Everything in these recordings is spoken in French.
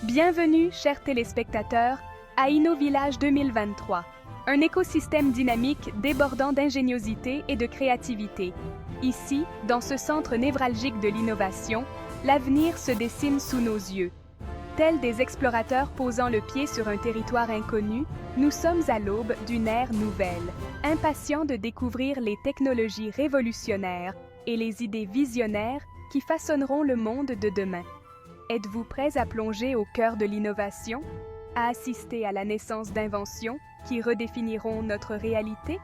Bienvenue, chers téléspectateurs, à InnoVillage 2023, un écosystème dynamique débordant d'ingéniosité et de créativité. Ici, dans ce centre névralgique de l'innovation, l'avenir se dessine sous nos yeux. Tels des explorateurs posant le pied sur un territoire inconnu, nous sommes à l'aube d'une ère nouvelle, impatients de découvrir les technologies révolutionnaires et les idées visionnaires qui façonneront le monde de demain. Êtes-vous prêts à plonger au cœur de l'innovation, à assister à la naissance d'inventions qui redéfiniront notre réalité?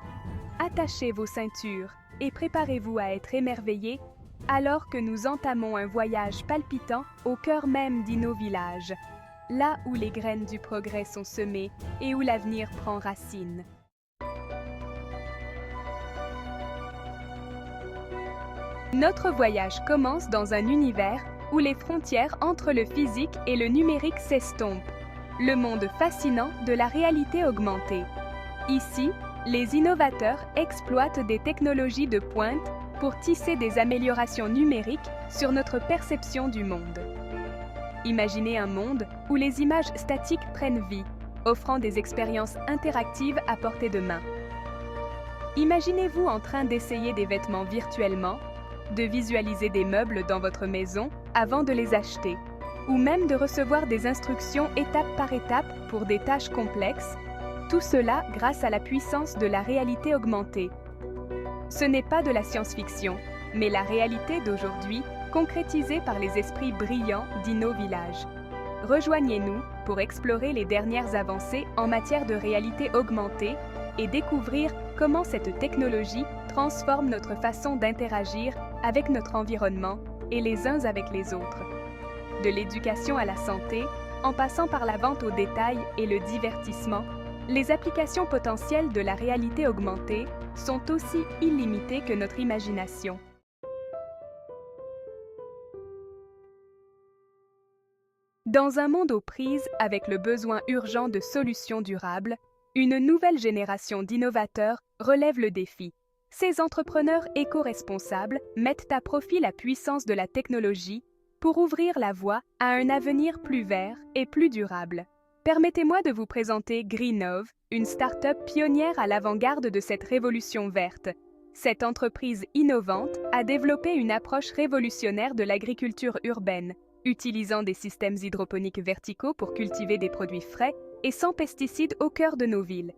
Attachez vos ceintures et préparez-vous à être émerveillés alors que nous entamons un voyage palpitant au cœur même d'InnoVillage, là où les graines du progrès sont semées et où l'avenir prend racine. Notre voyage commence dans un univers où les frontières entre le physique et le numérique s'estompent, le monde fascinant de la réalité augmentée. Ici, les innovateurs exploitent des technologies de pointe pour tisser des améliorations numériques sur notre perception du monde. Imaginez un monde où les images statiques prennent vie, offrant des expériences interactives à portée de main. Imaginez-vous en train d'essayer des vêtements virtuellement, de visualiser des meubles dans votre maison avant de les acheter, ou même de recevoir des instructions étape par étape pour des tâches complexes, tout cela grâce à la puissance de la réalité augmentée. Ce n'est pas de la science-fiction, mais la réalité d'aujourd'hui, concrétisée par les esprits brillants d'InnoVillage. Rejoignez-nous pour explorer les dernières avancées en matière de réalité augmentée et découvrir comment cette technologie transforme notre façon d'interagir avec notre environnement et les uns avec les autres. De l'éducation à la santé, en passant par la vente au détail et le divertissement, les applications potentielles de la réalité augmentée sont aussi illimitées que notre imagination. Dans un monde aux prises avec le besoin urgent de solutions durables, une nouvelle génération d'innovateurs relève le défi. Ces entrepreneurs éco-responsables mettent à profit la puissance de la technologie pour ouvrir la voie à un avenir plus vert et plus durable. Permettez-moi de vous présenter Greenove, une start-up pionnière à l'avant-garde de cette révolution verte. Cette entreprise innovante a développé une approche révolutionnaire de l'agriculture urbaine, utilisant des systèmes hydroponiques verticaux pour cultiver des produits frais et sans pesticides au cœur de nos villes.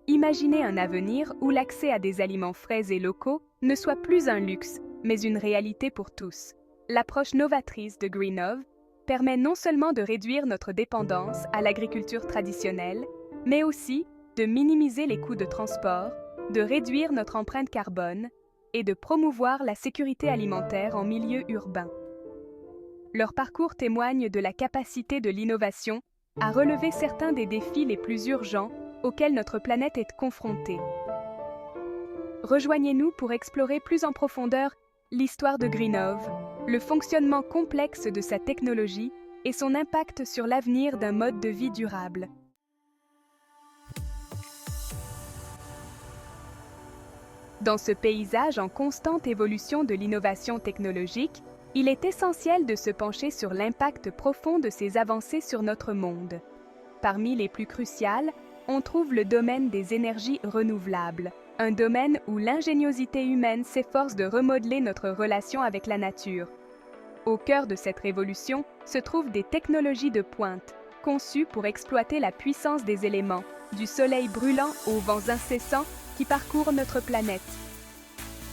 Imaginez un avenir où l'accès à des aliments frais et locaux ne soit plus un luxe, mais une réalité pour tous. L'approche novatrice de Greenove permet non seulement de réduire notre dépendance à l'agriculture traditionnelle, mais aussi de minimiser les coûts de transport, de réduire notre empreinte carbone et de promouvoir la sécurité alimentaire en milieu urbain. Leur parcours témoigne de la capacité de l'innovation à relever certains des défis les plus urgents auxquels notre planète est confrontée. Rejoignez-nous pour explorer plus en profondeur l'histoire de Greenove, le fonctionnement complexe de sa technologie et son impact sur l'avenir d'un mode de vie durable. Dans ce paysage en constante évolution de l'innovation technologique, il est essentiel de se pencher sur l'impact profond de ces avancées sur notre monde. Parmi les plus cruciales, on trouve le domaine des énergies renouvelables, un domaine où l'ingéniosité humaine s'efforce de remodeler notre relation avec la nature. Au cœur de cette révolution se trouvent des technologies de pointe, conçues pour exploiter la puissance des éléments, du soleil brûlant aux vents incessants qui parcourent notre planète.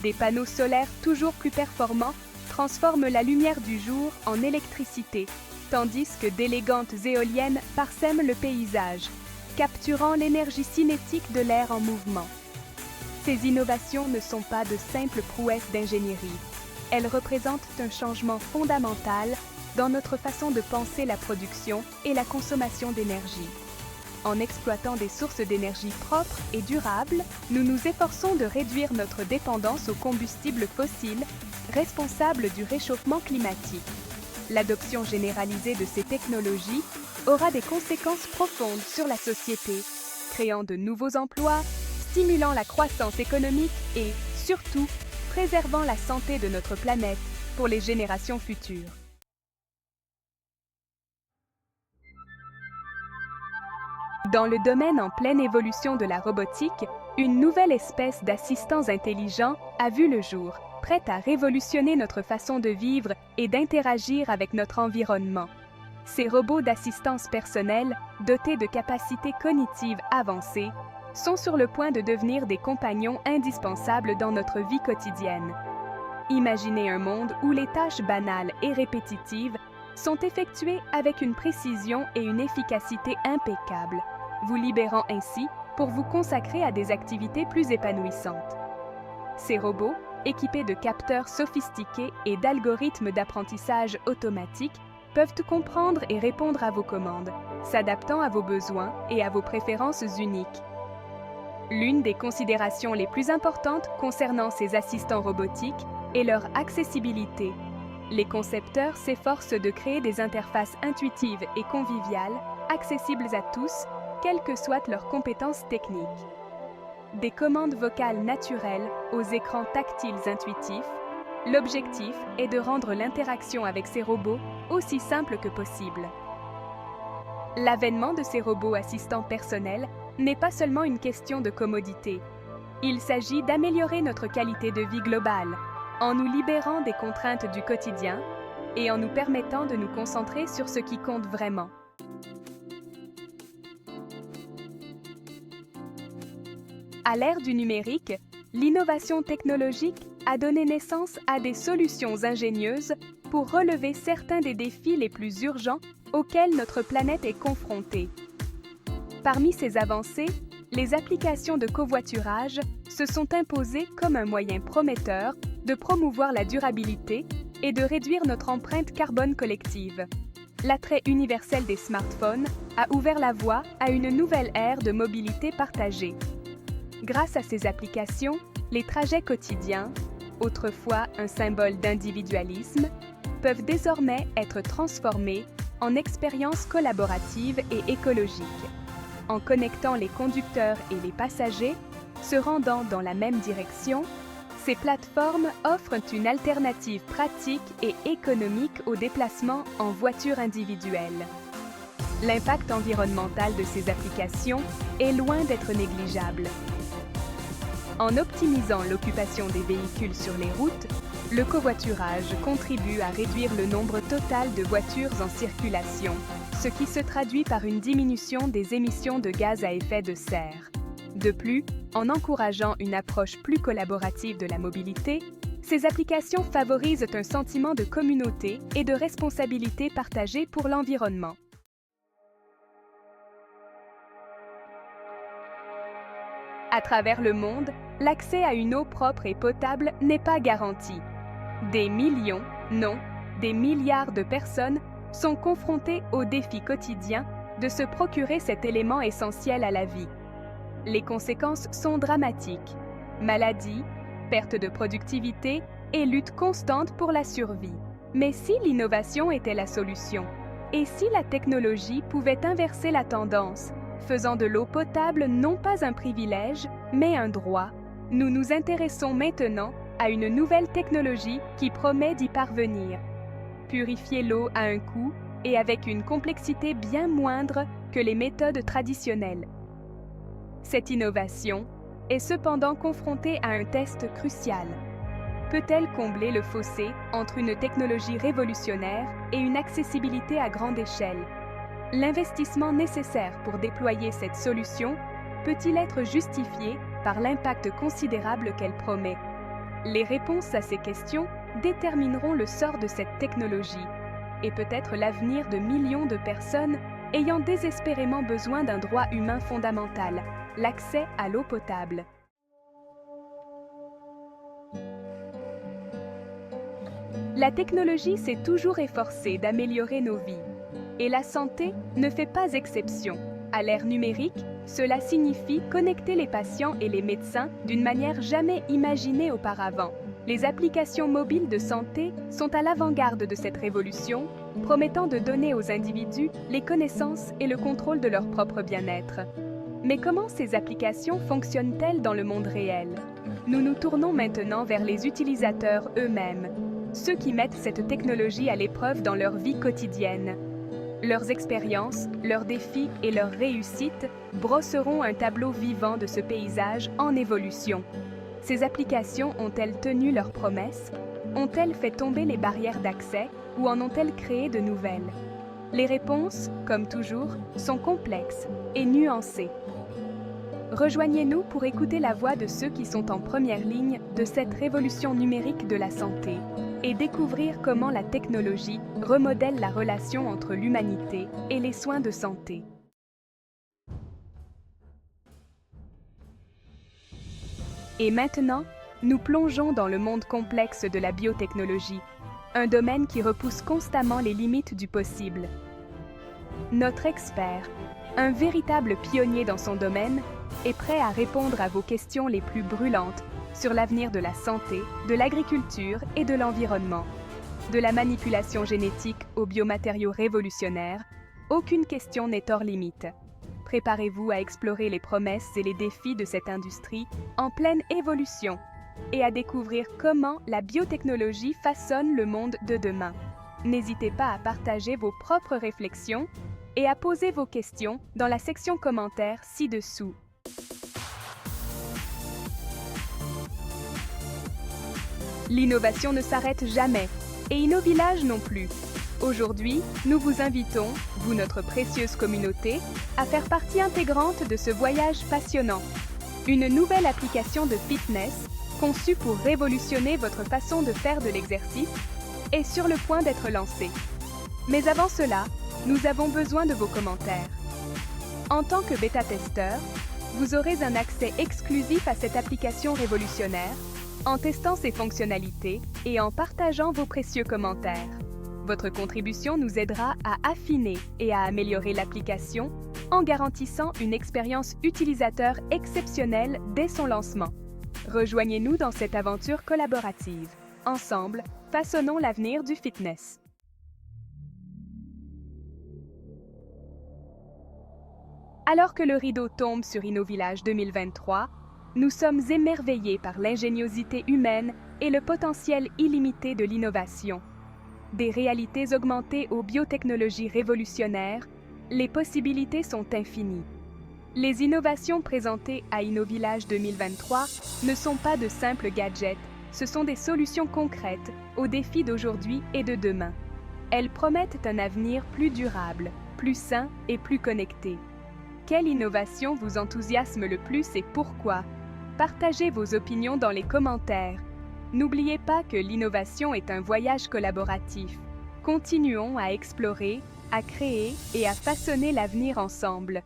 Des panneaux solaires toujours plus performants transforment la lumière du jour en électricité, tandis que d'élégantes éoliennes parsèment le paysage, capturant l'énergie cinétique de l'air en mouvement. Ces innovations ne sont pas de simples prouesses d'ingénierie. Elles représentent un changement fondamental dans notre façon de penser la production et la consommation d'énergie. En exploitant des sources d'énergie propres et durables, nous nous efforçons de réduire notre dépendance aux combustibles fossiles, responsables du réchauffement climatique. L'adoption généralisée de ces technologies aura des conséquences profondes sur la société, créant de nouveaux emplois, stimulant la croissance économique et, surtout, préservant la santé de notre planète pour les générations futures. Dans le domaine en pleine évolution de la robotique, une nouvelle espèce d'assistants intelligents a vu le jour, prête à révolutionner notre façon de vivre et d'interagir avec notre environnement. Ces robots d'assistance personnelle, dotés de capacités cognitives avancées, sont sur le point de devenir des compagnons indispensables dans notre vie quotidienne. Imaginez un monde où les tâches banales et répétitives sont effectuées avec une précision et une efficacité impeccables, vous libérant ainsi pour vous consacrer à des activités plus épanouissantes. Ces robots, équipés de capteurs sophistiqués et d'algorithmes d'apprentissage automatique, peuvent comprendre et répondre à vos commandes, s'adaptant à vos besoins et à vos préférences uniques. L'une des considérations les plus importantes concernant ces assistants robotiques est leur accessibilité. Les concepteurs s'efforcent de créer des interfaces intuitives et conviviales, accessibles à tous, quelles que soient leurs compétences techniques. Des commandes vocales naturelles aux écrans tactiles intuitifs, l'objectif est de rendre l'interaction avec ces robots aussi simple que possible. L'avènement de ces robots assistants personnels n'est pas seulement une question de commodité. Il s'agit d'améliorer notre qualité de vie globale, en nous libérant des contraintes du quotidien et en nous permettant de nous concentrer sur ce qui compte vraiment. À l'ère du numérique, l'innovation technologique a donné naissance à des solutions ingénieuses pour relever certains des défis les plus urgents auxquels notre planète est confrontée. Parmi ces avancées, les applications de covoiturage se sont imposées comme un moyen prometteur de promouvoir la durabilité et de réduire notre empreinte carbone collective. L'attrait universel des smartphones a ouvert la voie à une nouvelle ère de mobilité partagée. Grâce à ces applications, les trajets quotidiens, autrefois un symbole d'individualisme, peuvent désormais être transformés en expériences collaboratives et écologiques. En connectant les conducteurs et les passagers, se rendant dans la même direction, ces plateformes offrent une alternative pratique et économique aux déplacements en voiture individuelle. L'impact environnemental de ces applications est loin d'être négligeable. En optimisant l'occupation des véhicules sur les routes, le covoiturage contribue à réduire le nombre total de voitures en circulation, ce qui se traduit par une diminution des émissions de gaz à effet de serre. De plus, en encourageant une approche plus collaborative de la mobilité, ces applications favorisent un sentiment de communauté et de responsabilité partagée pour l'environnement. À travers le monde, l'accès à une eau propre et potable n'est pas garanti. Des millions, non, des milliards de personnes sont confrontées au défi quotidien de se procurer cet élément essentiel à la vie. Les conséquences sont dramatiques. Maladies, perte de productivité et lutte constante pour la survie. Mais si l'innovation était la solution? Et si la technologie pouvait inverser la tendance, faisant de l'eau potable non pas un privilège, mais un droit? Nous nous intéressons maintenant à une nouvelle technologie qui promet d'y parvenir. Purifier l'eau à un coût et avec une complexité bien moindre que les méthodes traditionnelles. Cette innovation est cependant confrontée à un test crucial. Peut-elle combler le fossé entre une technologie révolutionnaire et une accessibilité à grande échelle? L'investissement nécessaire pour déployer cette solution peut-il être justifié par l'impact considérable qu'elle promet? Les réponses à ces questions détermineront le sort de cette technologie et peut-être l'avenir de millions de personnes ayant désespérément besoin d'un droit humain fondamental, l'accès à l'eau potable. La technologie s'est toujours efforcée d'améliorer nos vies, et la santé ne fait pas exception. À l'ère numérique, cela signifie connecter les patients et les médecins d'une manière jamais imaginée auparavant. Les applications mobiles de santé sont à l'avant-garde de cette révolution, promettant de donner aux individus les connaissances et le contrôle de leur propre bien-être. Mais comment ces applications fonctionnent-elles dans le monde réel? Nous nous tournons maintenant vers les utilisateurs eux-mêmes, ceux qui mettent cette technologie à l'épreuve dans leur vie quotidienne. Leurs expériences, leurs défis et leurs réussites brosseront un tableau vivant de ce paysage en évolution. Ces applications ont-elles tenu leurs promesses? Ont-elles fait tomber les barrières d'accès ou en ont-elles créé de nouvelles? Les réponses, comme toujours, sont complexes et nuancées. Rejoignez-nous pour écouter la voix de ceux qui sont en première ligne de cette révolution numérique de la santé et découvrir comment la technologie remodèle la relation entre l'humanité et les soins de santé. Et maintenant, nous plongeons dans le monde complexe de la biotechnologie, un domaine qui repousse constamment les limites du possible. Notre expert, un véritable pionnier dans son domaine, est prêt à répondre à vos questions les plus brûlantes sur l'avenir de la santé, de l'agriculture et de l'environnement. De la manipulation génétique aux biomatériaux révolutionnaires, aucune question n'est hors limite. Préparez-vous à explorer les promesses et les défis de cette industrie en pleine évolution et à découvrir comment la biotechnologie façonne le monde de demain. N'hésitez pas à partager vos propres réflexions et à poser vos questions dans la section commentaires ci-dessous. L'innovation ne s'arrête jamais, et InnoVillage non plus. Aujourd'hui, nous vous invitons, vous notre précieuse communauté, à faire partie intégrante de ce voyage passionnant. Une nouvelle application de fitness, conçue pour révolutionner votre façon de faire de l'exercice, est sur le point d'être lancée. Mais avant cela, nous avons besoin de vos commentaires. En tant que bêta-testeur, vous aurez un accès exclusif à cette application révolutionnaire, en testant ses fonctionnalités et en partageant vos précieux commentaires. Votre contribution nous aidera à affiner et à améliorer l'application en garantissant une expérience utilisateur exceptionnelle dès son lancement. Rejoignez-nous dans cette aventure collaborative. Ensemble, façonnons l'avenir du fitness. Alors que le rideau tombe sur InnoVillage 2023, nous sommes émerveillés par l'ingéniosité humaine et le potentiel illimité de l'innovation. Des réalités augmentées aux biotechnologies révolutionnaires, les possibilités sont infinies. Les innovations présentées à InnoVillage 2023 ne sont pas de simples gadgets, ce sont des solutions concrètes aux défis d'aujourd'hui et de demain. Elles promettent un avenir plus durable, plus sain et plus connecté. Quelle innovation vous enthousiasme le plus et pourquoi? Partagez vos opinions dans les commentaires. N'oubliez pas que l'innovation est un voyage collaboratif. Continuons à explorer, à créer et à façonner l'avenir ensemble.